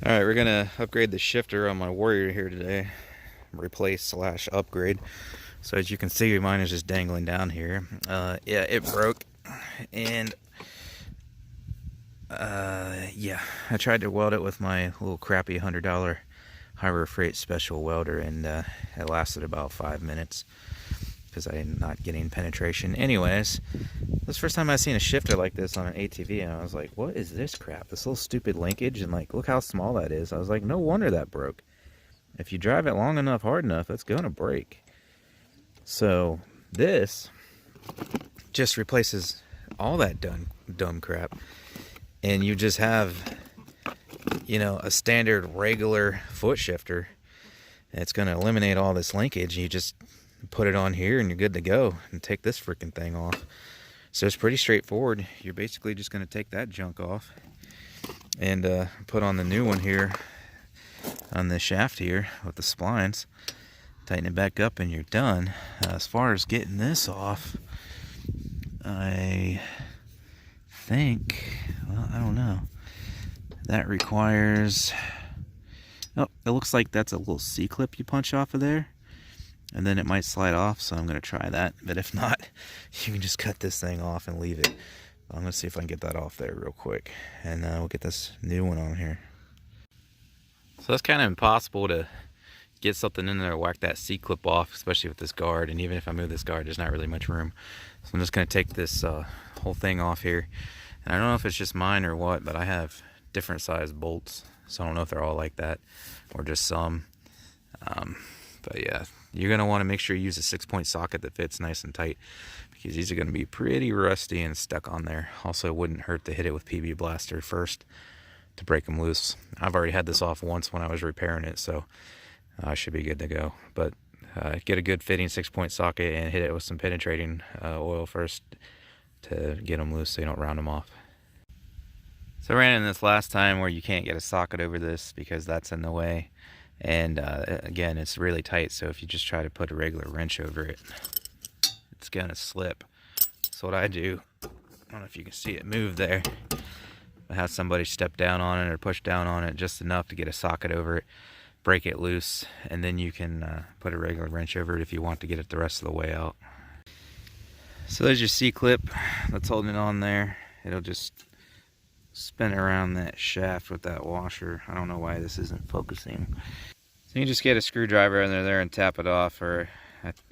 Alright, we're gonna upgrade the shifter on my Warrior here today. Replace slash upgrade. So as you can see, mine is just dangling down here. Yeah, it broke. And yeah, I tried to weld it with my little crappy $100 Harbor Freight special welder, and it lasted about 5 minutes because I'm not getting penetration. Anyways, this is the first time I've seen a shifter like this on an ATV, and I was like, what is this crap? This little stupid linkage, and like, look how small that is. I was like, no wonder that broke. If you drive it long enough, hard enough, it's gonna break. So this just replaces all that dumb crap, and you just have, you know, a standard regular foot shifter. It's gonna eliminate all this linkage. You just put it on here and you're good to go, and take this freaking thing off. So it's pretty straightforward. You're basically just going to take that junk off and put on the new one here on the shaft here with the splines. Tighten it back up and you're done. As far as getting this off, I think, well, I don't know. That requires, oh, it looks like that's a little C-clip you punch off of there, and then it might slide off, so I'm going to try that. But if not, you can just cut this thing off and leave it. I'm going to see if I can get that off there real quick, and we'll get this new one on here. So it's kind of impossible to get something in there to whack that C-clip off, especially with this guard. And even if I move this guard, there's not really much room. So I'm just going to take this whole thing off here. And I don't know if it's just mine or what, but I have different size bolts, so I don't know if they're all like that or just some. But yeah, you're going to want to make sure you use a 6-point socket that fits nice and tight, because these are going to be pretty rusty and stuck on there. Also, it wouldn't hurt to hit it with PB Blaster first to break them loose. I've already had this off once when I was repairing it, so I should be good to go. But get a good fitting 6-point socket and hit it with some penetrating oil first to get them loose so you don't round them off. So I ran in this last time where you can't get a socket over this because that's in the way. And again, it's really tight, so if you just try to put a regular wrench over it, it's gonna slip. So what I do, I don't know if you can see it move there, I have somebody step down on it or push down on it just enough to get a socket over it, break it loose, and then you can put a regular wrench over it if you want to get it the rest of the way out. So there's your C-clip that's holding it on there. It'll just spin around that shaft with that washer. I don't know why this isn't focusing. So you just get a screwdriver under there and tap it off, or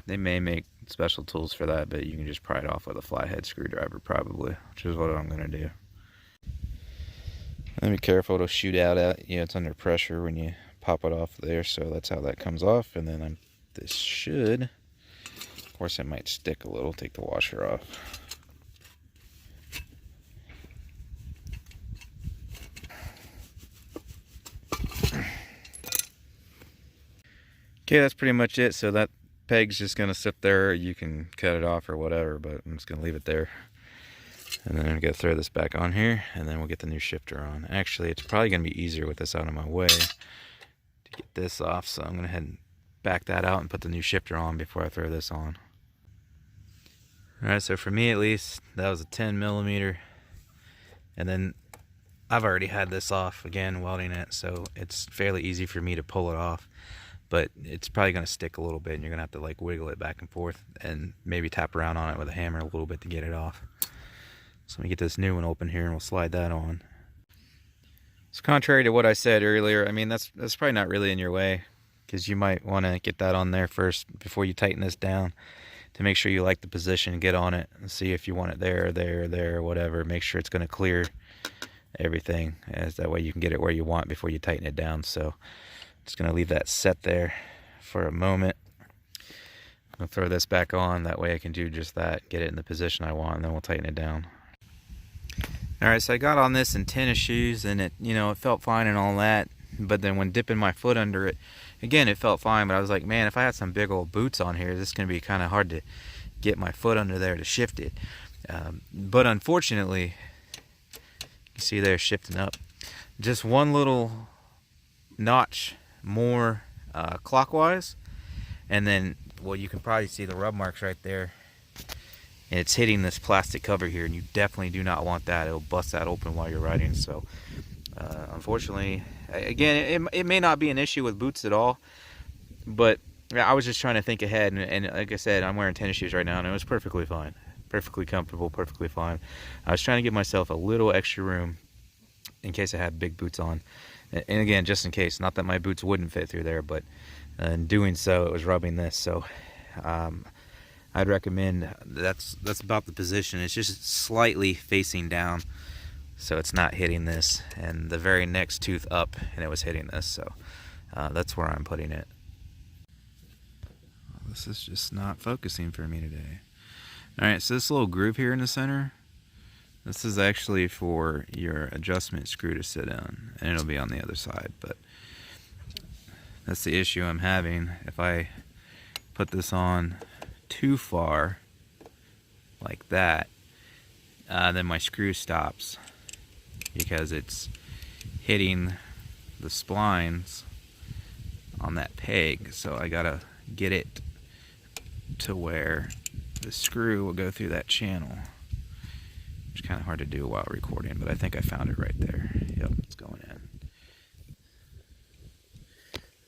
they may make special tools for that, but you can just pry it off with a flathead screwdriver probably, which is what I'm gonna do. And be careful, it'll shoot out at you. It's under pressure when you pop it off there, so that's how that comes off. And then this should, of course it might stick a little, take the washer off. Okay, that's pretty much it. So that peg's just gonna sit there. You can cut it off or whatever, but I'm just gonna leave it there. And then I'm gonna throw this back on here, and then we'll get the new shifter on. Actually, it's probably gonna be easier with this out of my way to get this off, so I'm gonna head and back that out and put the new shifter on before I throw this on. Alright, so for me at least, that was a 10mm. And then I've already had this off again, welding it, so it's fairly easy for me to pull it off. But it's probably going to stick a little bit, and you're going to have to like wiggle it back and forth and maybe tap around on it with a hammer a little bit to get it off. So let me get this new one open here and we'll slide that on. So contrary to what I said earlier, I mean, that's probably not really in your way, because you might want to get that on there first before you tighten this down to make sure you like the position, get on it and see if you want it there, there, whatever. Make sure it's going to clear everything, as that way you can get it where you want before you tighten it down. So just going to leave that set there for a moment. I'll throw this back on, that way I can do just that, get it in the position I want, and then we'll tighten it down. Alright, so I got on this in tennis shoes, and it, you know, it felt fine and all that, but then when dipping my foot under it, again, it felt fine, but I was like, man, if I had some big old boots on here, this is going to be kind of hard to get my foot under there to shift it. But unfortunately, you see there shifting up, just one little notch more clockwise, and then, well, you can probably see the rub marks right there, and it's hitting this plastic cover here, and you definitely do not want that. It'll bust that open while you're riding. So Unfortunately, again, it may not be an issue with boots at all, but I was just trying to think ahead, and like I said, I'm wearing tennis shoes right now, and it was perfectly fine. Perfectly comfortable, perfectly fine. I was trying to give myself a little extra room in case I had big boots on. And again, just in case, not that my boots wouldn't fit through there, but in doing so, it was rubbing this. So I'd recommend that's about the position. It's just slightly facing down, so it's not hitting this, and the very next tooth up, and it was hitting this. So that's where I'm putting it. This is just not focusing for me today. Alright, so this little groove here in the center, this is actually for your adjustment screw to sit in, and it'll be on the other side, but that's the issue I'm having. If I put this on too far, like that, then my screw stops because it's hitting the splines on that peg, so I gotta get it to where the screw will go through that channel, which is kind of hard to do while recording, but I think I found it right there. Yep, it's going in.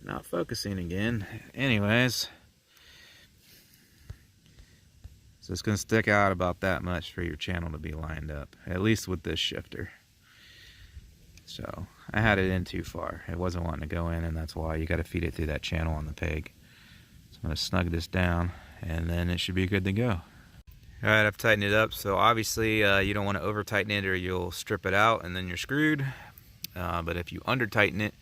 Not focusing again. Anyways, so it's going to stick out about that much for your channel to be lined up, at least with this shifter. So I had it in too far. It wasn't wanting to go in, and that's why you got to feed it through that channel on the peg. So I'm going to snug this down, and then it should be good to go. Alright, I've tightened it up. So obviously you don't want to over tighten it or you'll strip it out and then you're screwed. But if you under tighten it,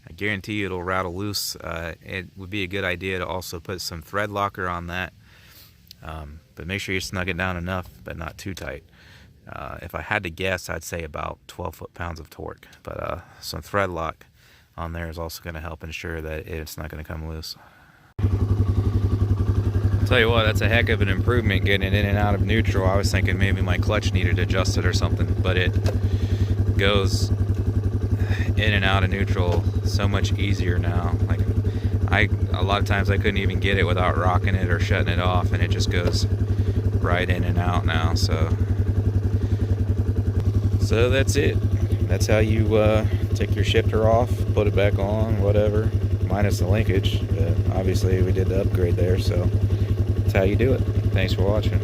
I guarantee you it'll rattle loose. It would be a good idea to also put some thread locker on that. But make sure you snug it down enough, but not too tight. If I had to guess, I'd say about 12 foot-pounds of torque. But some thread lock on there is also going to help ensure that it's not going to come loose. Tell you what, that's a heck of an improvement getting it in and out of neutral. I was thinking maybe my clutch needed adjusted or something, but it goes in and out of neutral so much easier now. Like a lot of times I couldn't even get it without rocking it or shutting it off, and it just goes right in and out now. So that's it. That's how you take your shifter off, put it back on, whatever, minus the linkage. But obviously we did the upgrade there, so that's how you do it. Thanks for watching.